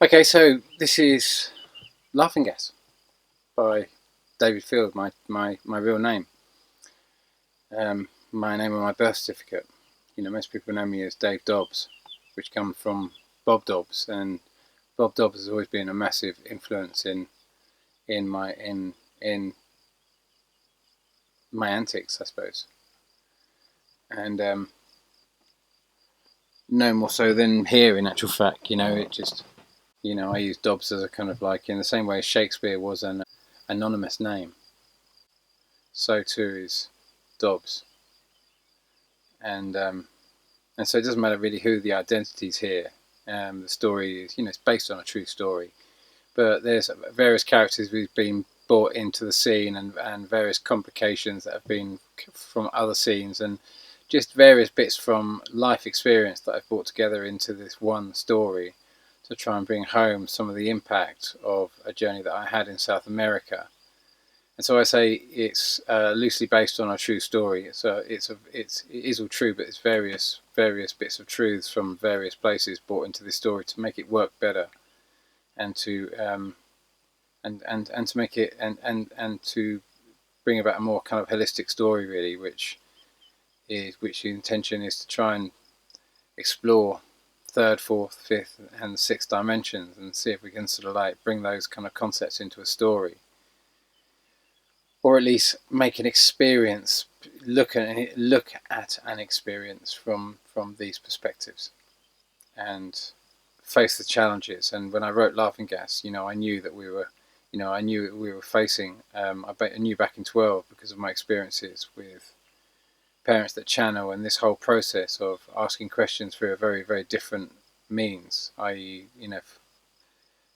Okay, so this is Laughing Gas by David Field, my real name. My name on my birth certificate. Most people know me as Dave Dobbs, which comes from Bob Dobbs, and Bob Dobbs has always been a massive influence in my antics, I suppose, and no more so than here. In actual fact, it just I use Dobbs as a kind of like in the same way Shakespeare was an anonymous name. So too is Dobbs, and so it doesn't matter really who the identity's here. The story is, it's based on a true story, but there's various characters who've been brought into the scene, and various complications that have been from other scenes, and just various bits from life experience that I've brought together into this one story to try and bring home some of the impact of a journey that I had in South America. And so I say it's loosely based on a true story. So it is all true, but it's various bits of truths from various places brought into this story to make it work better, and to and to make it and to bring about a more kind of holistic story, really, which the intention is to try and explore third, fourth, fifth, and sixth dimensions, and see if we can sort of like bring those kind of concepts into a story, or at least make an experience, look at an experience from these perspectives, and face the challenges. And when I wrote Laughing Gas, I knew that we were, facing. I knew back in 12, because of my experiences with parents that channel, and this whole process of asking questions through a very, very different means, i.e.,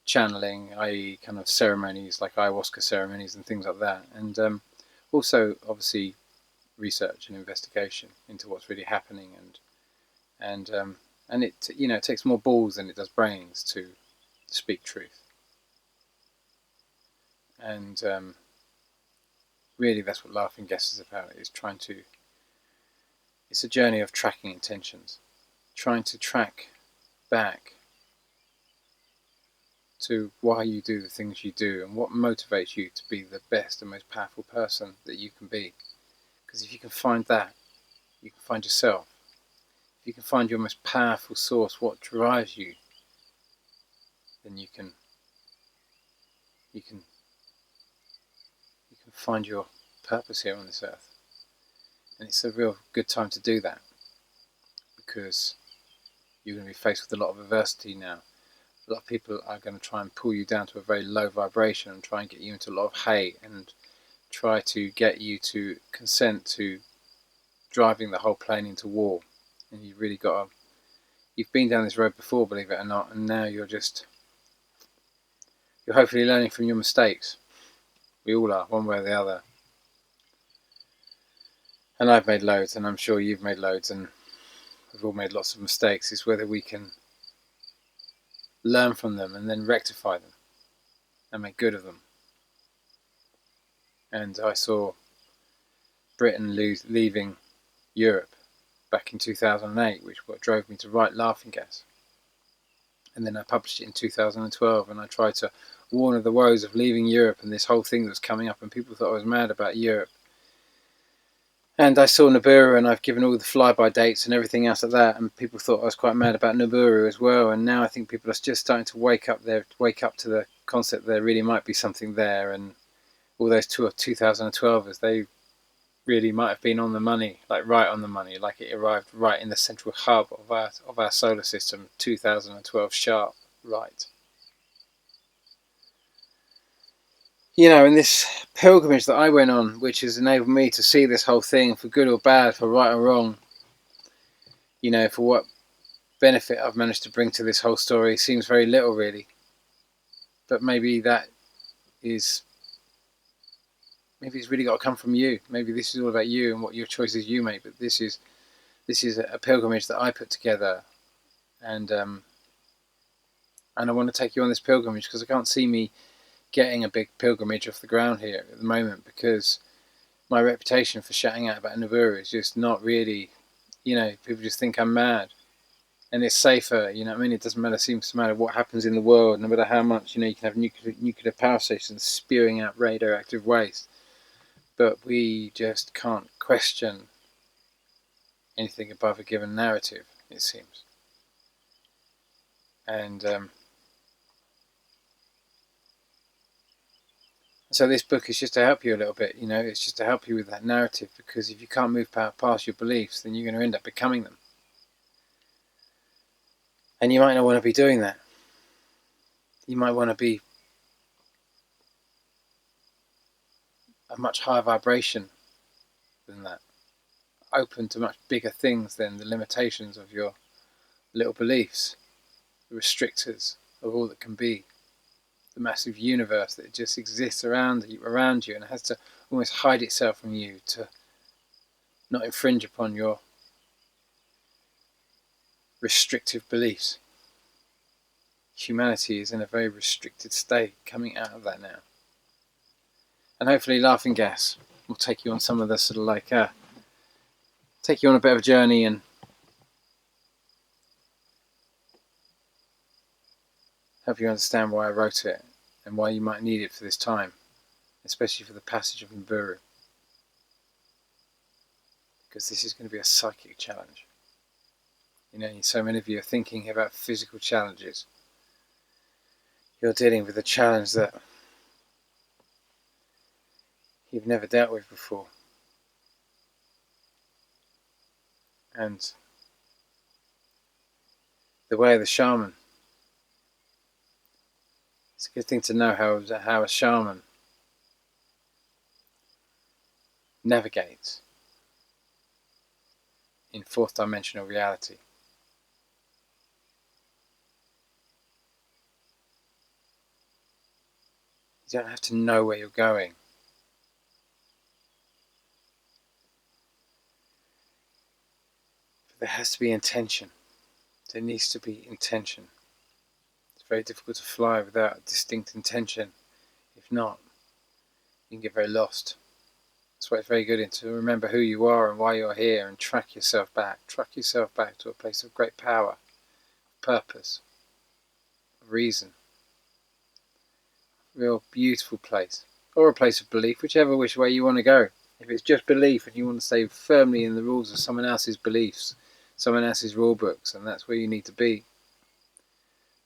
channeling, i.e. kind of ceremonies like ayahuasca ceremonies and things like that, and also obviously research and investigation into what's really happening, and it it takes more balls than it does brains to speak truth, and really that's what Laughing Gas is about. It's a journey of tracking intentions, trying to track back to why you do the things you do, and what motivates you to be the best and most powerful person that you can be. Because if you can find that, you can find yourself. If you can find your most powerful source, what drives you, then you can find your purpose here on this earth. And it's a real good time to do that, because you're going to be faced with a lot of adversity now. A lot of people are going to try and pull you down to a very low vibration, and try and get you into a lot of hate, and try to get you to consent to driving the whole plane into war. And you've really you've been down this road before, believe it or not, and now you're hopefully learning from your mistakes. We all are, one way or the other. And I've made loads, and I'm sure you've made loads, and we've all made lots of mistakes. It's whether we can learn from them and then rectify them and make good of them. And I saw Britain leaving Europe back in 2008, which what drove me to write Laughing Gas. And then I published it in 2012, and I tried to warn of the woes of leaving Europe and this whole thing that was coming up, and people thought I was mad about Europe. And I saw Nibiru, and I've given all the flyby dates and everything else like that, and people thought I was quite mad about Nibiru as well. And now I think people are just starting to wake up to the concept that there really might be something there, and all those 2012ers, they really might have been on the money, like right on the money, like it arrived right in the central hub of our solar system, 2012 sharp, right. And this pilgrimage that I went on, which has enabled me to see this whole thing for good or bad, for right or wrong, for what benefit I've managed to bring to this whole story, seems very little, really. But maybe it's really got to come from you. Maybe this is all about you and what your choices you make. But this is a pilgrimage that I put together, and I want to take you on this pilgrimage, because I can't see me getting a big pilgrimage off the ground here at the moment, because my reputation for shouting out about Nibiru is just not really, people just think I'm mad. and it's safer. You know what I mean? It doesn't seems to matter what happens in the world, no matter how much, you can have nuclear power stations spewing out radioactive waste, but we just can't question anything above a given narrative, it seems. And so this book is just to help you a little bit. It's just to help you with that narrative, because if you can't move past your beliefs, then you're going to end up becoming them. And you might not want to be doing that. You might want to be a much higher vibration than that, open to much bigger things than the limitations of your little beliefs, the restrictors of all that can be, the massive universe that just exists around you and has to almost hide itself from you to not infringe upon your restrictive beliefs. Humanity is in a very restricted state, coming out of that now. And hopefully Laughing Gas will take you on some of the sort of take you on a bit of a journey and help you understand why I wrote it and why you might need it for this time, especially for the passage of Nibiru. Because this is going to be a psychic challenge. So many of you are thinking about physical challenges. You're dealing with a challenge that you've never dealt with before. And the way of the shaman. It's a good thing to know how a shaman navigates in fourth dimensional reality. You don't have to know where you're going. But there has to be intention. There needs to be intention. It's very difficult to fly without distinct intention. If not, you can get very lost. That's why it's very good to remember who you are and why you're here, and track yourself back. Track yourself back to a place of great power, purpose, reason. Real beautiful place, or a place of belief, whichever which way you want to go. If it's just belief and you want to stay firmly in the rules of someone else's beliefs, someone else's rule books, and that's where you need to be,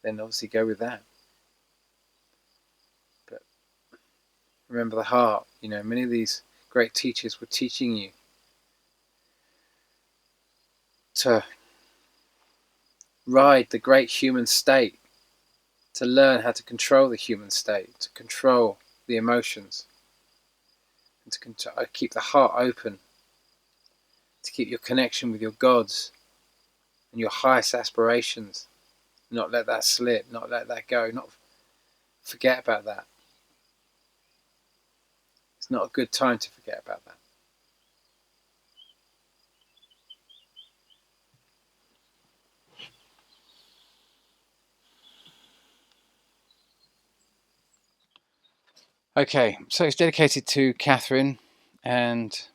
then obviously go with that. But remember the heart. Many of these great teachers were teaching you to ride the great human state, to learn how to control the human state, to control the emotions, and to keep the heart open, to keep your connection with your gods and your highest aspirations, not let that slip, not let that go, not forget about that. It's not a good time to forget about that. Okay, so it's dedicated to Catherine and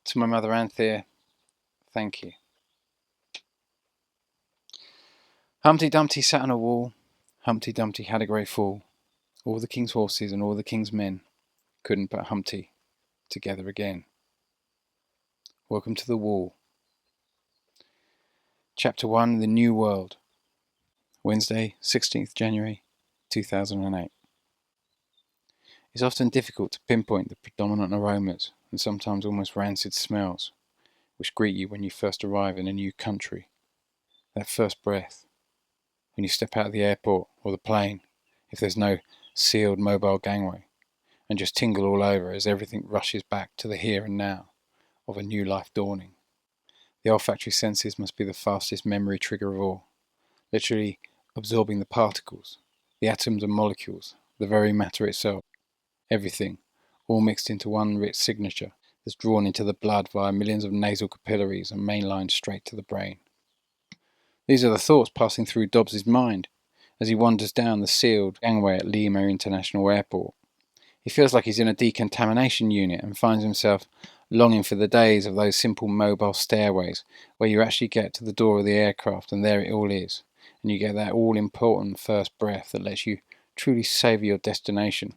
to my mother Anthea. Thank you. Humpty Dumpty sat on a wall. Humpty Dumpty had a great fall. All the king's horses and all the king's men couldn't put Humpty together again. Welcome to the Wall. Chapter 1, The New World. Wednesday, 16th January 2008. It's often difficult to pinpoint the predominant aromas and sometimes almost rancid smells which greet you when you first arrive in a new country. That first breath, when you step out of the airport or the plane, if there's no sealed mobile gangway, and just tingle all over as everything rushes back to the here and now of a new life dawning. The olfactory senses must be the fastest memory trigger of all, literally absorbing the particles, the atoms and molecules, the very matter itself. Everything, all mixed into one rich signature that's drawn into the blood via millions of nasal capillaries and mainlined straight to the brain. These are the thoughts passing through Dobbs's mind as he wanders down the sealed gangway at Lima International Airport. He feels like he's in a decontamination unit and finds himself longing for the days of those simple mobile stairways where you actually get to the door of the aircraft and there it all is, and you get that all-important first breath that lets you truly savour your destination.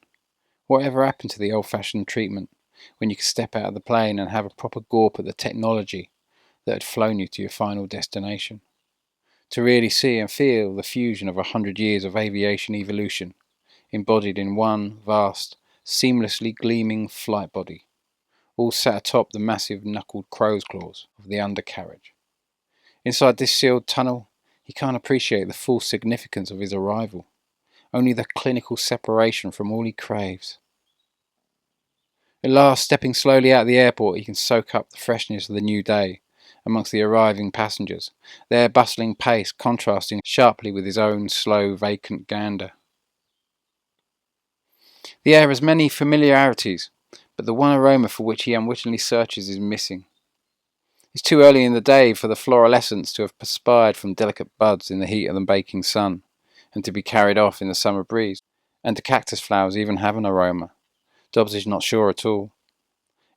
Whatever happened to the old-fashioned treatment when you could step out of the plane and have a proper gawp at the technology that had flown you to your final destination? To really see and feel the fusion of 100 years of aviation evolution, embodied in one vast, seamlessly gleaming flight body, all sat atop the massive knuckled crow's claws of the undercarriage. Inside this sealed tunnel, he can't appreciate the full significance of his arrival, only the clinical separation from all he craves. At last, stepping slowly out of the airport, he can soak up the freshness of the new day amongst the arriving passengers, their bustling pace contrasting sharply with his own slow, vacant gander. The air has many familiarities, but the one aroma for which he unwittingly searches is missing. It's too early in the day for the florescence to have perspired from delicate buds in the heat of the baking sun, and to be carried off in the summer breeze. And do cactus flowers even have an aroma? Dobbs is not sure at all.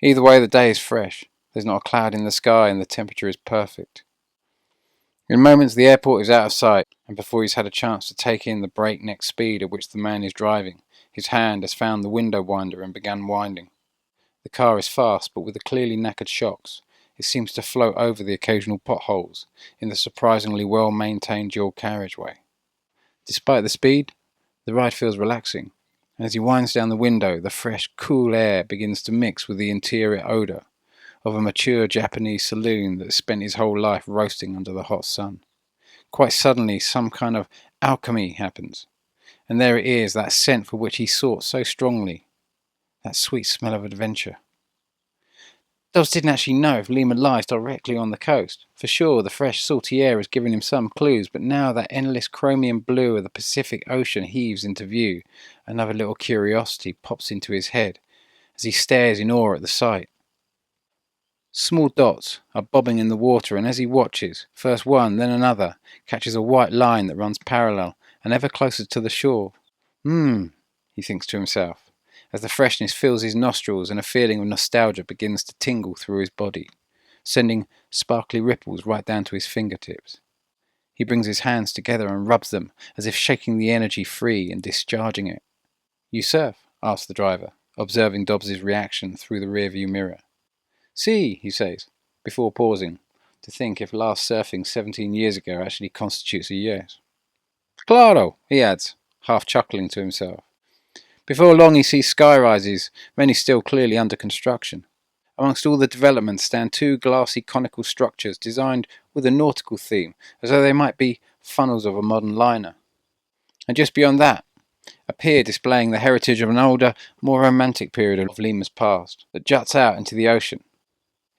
Either way, the day is fresh. There's not a cloud in the sky and the temperature is perfect. In moments the airport is out of sight, and before he's had a chance to take in the breakneck speed at which the man is driving, his hand has found the window winder and begun winding. The car is fast, but with the clearly knackered shocks, it seems to float over the occasional potholes in the surprisingly well-maintained dual carriageway. Despite the speed, the ride feels relaxing, and as he winds down the window, the fresh, cool air begins to mix with the interior odour of a mature Japanese saloon that has spent his whole life roasting under the hot sun. Quite suddenly, some kind of alchemy happens, and there it is, that scent for which he sought so strongly, that sweet smell of adventure. Dobbs didn't actually know if Lima lies directly on the coast. For sure, the fresh, salty air has given him some clues, but now that endless chromium blue of the Pacific Ocean heaves into view, another little curiosity pops into his head as he stares in awe at the sight. Small dots are bobbing in the water, and as he watches, first one, then another, catches a white line that runs parallel and ever closer to the shore. He thinks to himself, as the freshness fills his nostrils and a feeling of nostalgia begins to tingle through his body, sending sparkly ripples right down to his fingertips. He brings his hands together and rubs them, as if shaking the energy free and discharging it. "You surf?" asks the driver, observing Dobbs's reaction through the rearview mirror. "See," he says, before pausing, to think if last surfing 17 years ago actually constitutes a yes. "Claro," he adds, half chuckling to himself. Before long he sees skyrises, many still clearly under construction. Amongst all the developments stand two glassy conical structures designed with a nautical theme, as though they might be funnels of a modern liner. And just beyond that, a pier displaying the heritage of an older, more romantic period of Lima's past, that juts out into the ocean.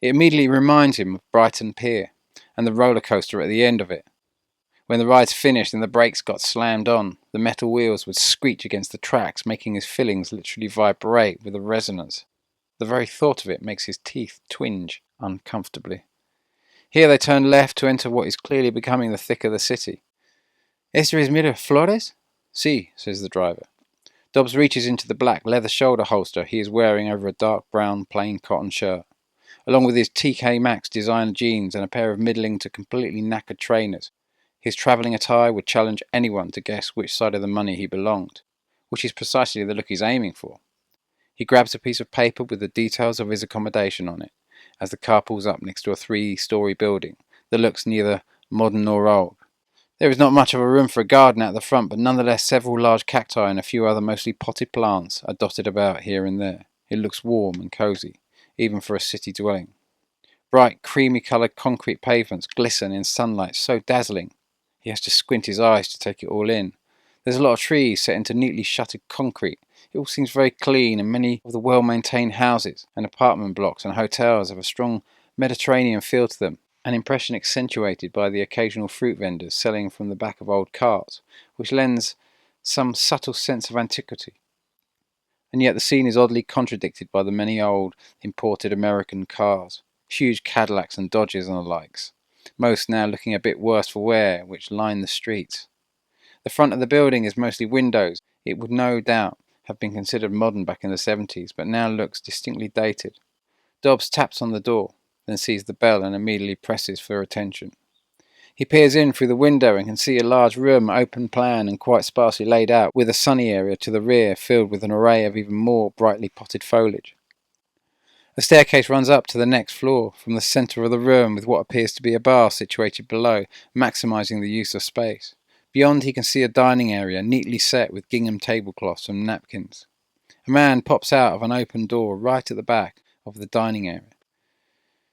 It immediately reminds him of Brighton Pier, and the roller coaster at the end of it. When the ride's finished and the brakes got slammed on, the metal wheels would screech against the tracks, making his fillings literally vibrate with the resonance. The very thought of it makes his teeth twinge uncomfortably. Here they turn left to enter what is clearly becoming the thick of the city. "Esta es Miraflores?" "Si," says the driver. Dobbs reaches into the black leather shoulder holster he is wearing over a dark brown plain cotton shirt, along with his TK Maxx designer jeans and a pair of middling to completely knackered trainers. His travelling attire would challenge anyone to guess which side of the money he belonged, which is precisely the look he's aiming for. He grabs a piece of paper with the details of his accommodation on it, as the car pulls up next to a 3-story building that looks neither modern nor old. There is not much of a room for a garden out the front, but nonetheless several large cacti and a few other mostly potted plants are dotted about here and there. It looks warm and cosy, even for a city dwelling. Bright, creamy-coloured concrete pavements glisten in sunlight so dazzling he has to squint his eyes to take it all in. There's a lot of trees set into neatly shuttered concrete. It all seems very clean, and many of the well-maintained houses and apartment blocks and hotels have a strong Mediterranean feel to them, an impression accentuated by the occasional fruit vendors selling from the back of old carts, which lends some subtle sense of antiquity. And yet the scene is oddly contradicted by the many old, imported American cars, huge Cadillacs and Dodges and the likes, most now looking a bit worse for wear, which line the streets. The front of the building is mostly windows. It would no doubt have been considered modern back in the 70s, but now looks distinctly dated. Dobbs taps on the door, then sees the bell and immediately presses for attention. He peers in through the window and can see a large room, open plan and quite sparsely laid out, with a sunny area to the rear filled with an array of even more brightly potted foliage. A staircase runs up to the next floor from the centre of the room with what appears to be a bar situated below, maximising the use of space. Beyond he can see a dining area neatly set with gingham tablecloths and napkins. A man pops out of an open door right at the back of the dining area.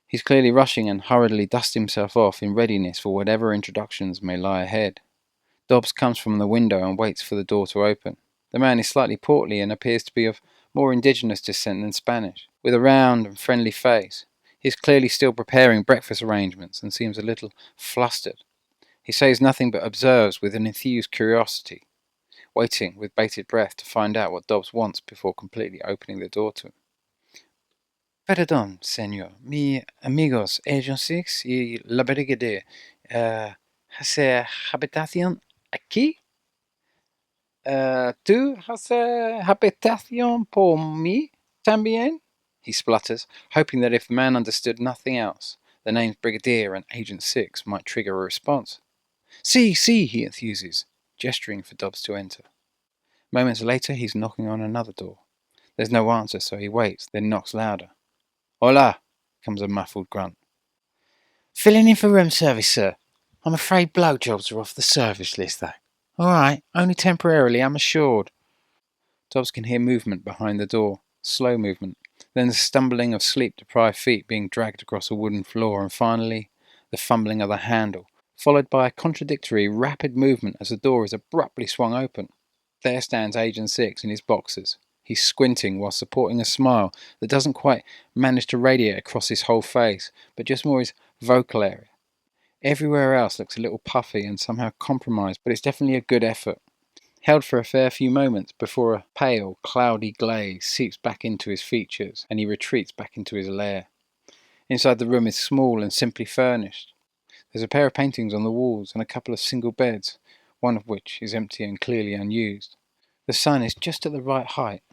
He's clearly rushing and hurriedly dusts himself off in readiness for whatever introductions may lie ahead. Dobbs comes from the window and waits for the door to open. The man is slightly portly and appears to be of more indigenous descent than Spanish, with a round and friendly face. He is clearly still preparing breakfast arrangements and seems a little flustered. He says nothing but observes with an enthused curiosity, waiting with bated breath to find out what Dobbs wants before completely opening the door to him. Perdón, señor. Mi amigos agencies y la brigade hace habitación aquí? ¿Tú hace habitación por mí también? He splutters, hoping that if the man understood nothing else, the names Brigadier and Agent 6 might trigger a response. See, he enthuses, gesturing for Dobbs to enter. Moments later, he's knocking on another door. There's no answer, so he waits, then knocks louder. Hola, comes a muffled grunt. Filling in for room service, sir. I'm afraid blowjobs are off the service list, though. All right, only temporarily, I'm assured. Dobbs can hear movement behind the door, slow movement, then the stumbling of sleep-deprived feet being dragged across a wooden floor, and finally the fumbling of the handle, followed by a contradictory, rapid movement as the door is abruptly swung open. There stands Agent 6 in his boxers. He's squinting while supporting a smile that doesn't quite manage to radiate across his whole face, but just more his vocal area. Everywhere else looks a little puffy and somehow compromised, but it's definitely a good effort. Held for a fair few moments before a pale, cloudy glaze seeps back into his features and he retreats back into his lair. Inside the room is small and simply furnished. There's a pair of paintings on the walls and a couple of single beds, one of which is empty and clearly unused. The sun is just at the right height,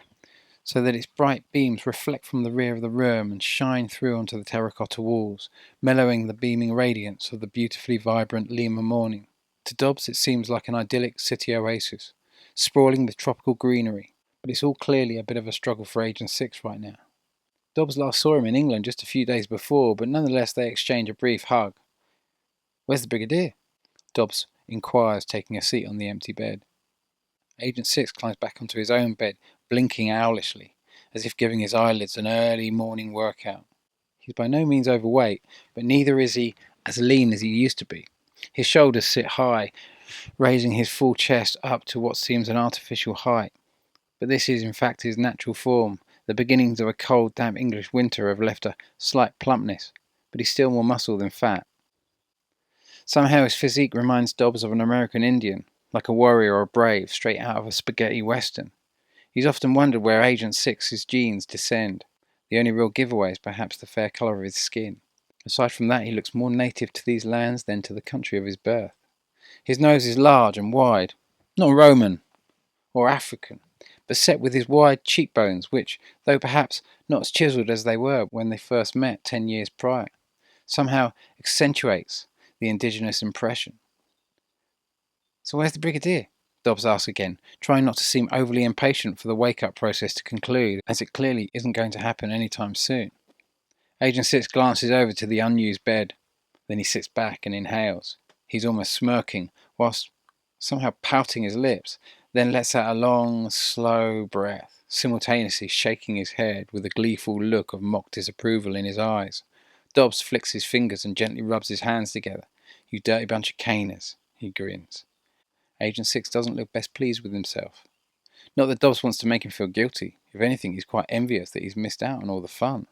so that its bright beams reflect from the rear of the room and shine through onto the terracotta walls, mellowing the beaming radiance of the beautifully vibrant Lima morning. To Dobbs it seems like an idyllic city oasis, sprawling with tropical greenery, but it's all clearly a bit of a struggle for Agent 6 right now. Dobbs last saw him in England just a few days before, but nonetheless they exchange a brief hug. Where's the Brigadier? Dobbs inquires, taking a seat on the empty bed. Agent 6 climbs back onto his own bed, blinking owlishly, as if giving his eyelids an early morning workout. He's by no means overweight, but neither is he as lean as he used to be. His shoulders sit high, raising his full chest up to what seems an artificial height. But this is in fact his natural form. The beginnings of a cold, damp English winter have left a slight plumpness, but he's still more muscle than fat. Somehow his physique reminds Dobbs of an American Indian, like a warrior or a brave straight out of a spaghetti western. He's often wondered where Agent 6's genes descend. The only real giveaway is perhaps the fair colour of his skin. Aside from that, he looks more native to these lands than to the country of his birth. His nose is large and wide, not Roman or African, but set with his wide cheekbones, which, though perhaps not as chiselled as they were when they first met 10 years prior, somehow accentuates the indigenous impression. So where's the Brigadier? Dobbs asks again, trying not to seem overly impatient for the wake-up process to conclude, as it clearly isn't going to happen any time soon. Agent 6 glances over to the unused bed. Then he sits back and inhales. He's almost smirking, whilst somehow pouting his lips, then lets out a long, slow breath, simultaneously shaking his head with a gleeful look of mock disapproval in his eyes. Dobbs flicks his fingers and gently rubs his hands together. You dirty bunch of caners, he grins. Agent 6 doesn't look best pleased with himself. Not that Dobbs wants to make him feel guilty. If anything, he's quite envious that he's missed out on all the fun.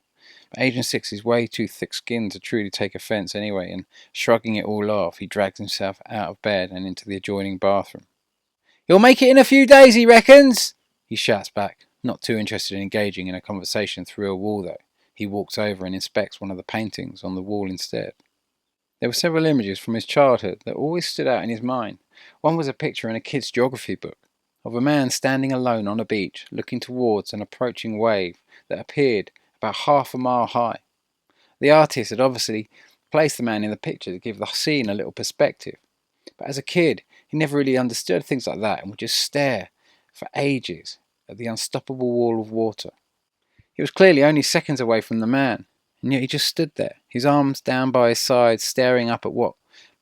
But Agent 6 is way too thick-skinned to truly take offence anyway, and shrugging it all off, he drags himself out of bed and into the adjoining bathroom. "You'll make it in a few days, he reckons," he shouts back, not too interested in engaging in a conversation through a wall though. He walks over and inspects one of the paintings on the wall instead. There were several images from his childhood that always stood out in his mind. One was a picture in a kid's geography book of a man standing alone on a beach, looking towards an approaching wave that appeared about half a mile high. The artist had obviously placed the man in the picture to give the scene a little perspective. But as a kid, he never really understood things like that and would just stare for ages at the unstoppable wall of water. He was clearly only seconds away from the man, and yet he just stood there, his arms down by his sides, staring up at what,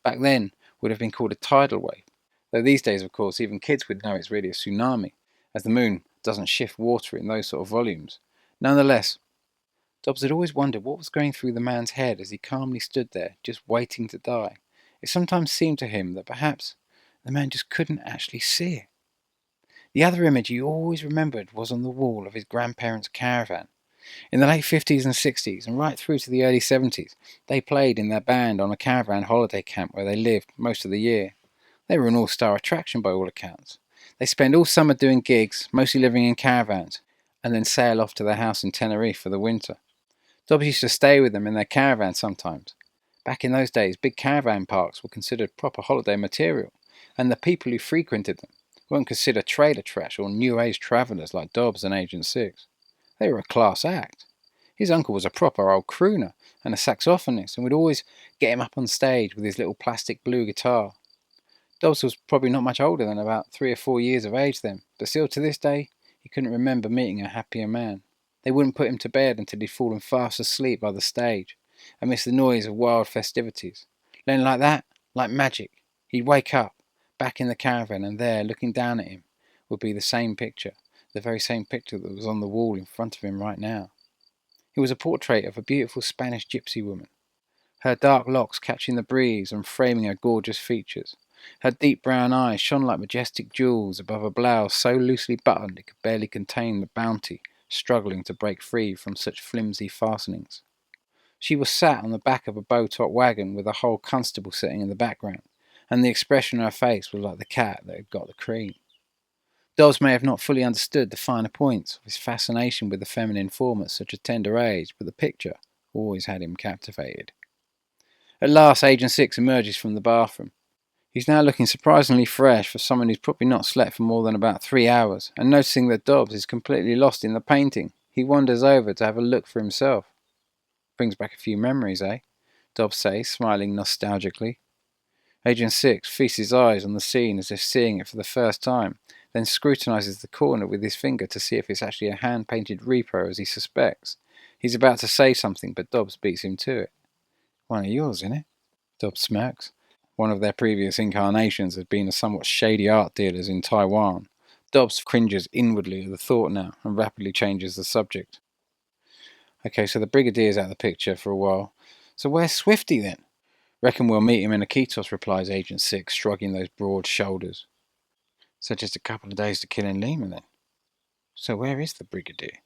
back then, would have been called a tidal wave. Though these days, of course, even kids would know it's really a tsunami, as the moon doesn't shift water in those sort of volumes. Nonetheless, Dobbs had always wondered what was going through the man's head as he calmly stood there, just waiting to die. It sometimes seemed to him that perhaps the man just couldn't actually see it. The other image he always remembered was on the wall of his grandparents' caravan. In the late 50s and 60s, and right through to the early 70s, they played in their band on a caravan holiday camp where they lived most of the year. They were an all-star attraction by all accounts. They spend all summer doing gigs, mostly living in caravans, and then sail off to their house in Tenerife for the winter. Dobbs used to stay with them in their caravan sometimes. Back in those days, big caravan parks were considered proper holiday material, and the people who frequented them weren't considered trailer trash or new age travellers like Dobbs and Agent 6. They were a class act. His uncle was a proper old crooner and a saxophonist and would always get him up on stage with his little plastic blue guitar. Dobbs was probably not much older than about 3 or 4 years of age then, but still to this day he couldn't remember meeting a happier man. They wouldn't put him to bed until he'd fallen fast asleep by the stage, amidst the noise of wild festivities. Then like that, like magic, he'd wake up, back in the caravan, and there, looking down at him, would be the same picture, the very same picture that was on the wall in front of him right now. It was a portrait of a beautiful Spanish gypsy woman, her dark locks catching the breeze and framing her gorgeous features. Her deep brown eyes shone like majestic jewels above a blouse so loosely buttoned it could barely contain the bounty struggling to break free from such flimsy fastenings. She was sat on the back of a bow-top wagon with a whole constable sitting in the background, and the expression on her face was like the cat that had got the cream. Dobbs may have not fully understood the finer points of his fascination with the feminine form at such a tender age, but the picture always had him captivated. At last, Agent 6 emerges from the bathroom. He's now looking surprisingly fresh for someone who's probably not slept for more than about 3 hours, and noticing that Dobbs is completely lost in the painting, he wanders over to have a look for himself. Brings back a few memories, eh? Dobbs says, smiling nostalgically. Agent 6 feasts his eyes on the scene as if seeing it for the first time, then scrutinises the corner with his finger to see if it's actually a hand-painted repro as he suspects. He's about to say something, but Dobbs beats him to it. One of yours, innit? Dobbs smirks. One of their previous incarnations had been a somewhat shady art dealers in Taiwan. Dobbs cringes inwardly at the thought now and rapidly changes the subject. Okay, so the Brigadier's out of the picture for a while. So where's Swifty then? Reckon we'll meet him in Iquitos, replies Agent 6, shrugging those broad shoulders. So just a couple of days to kill in Lima then. So where is the Brigadier?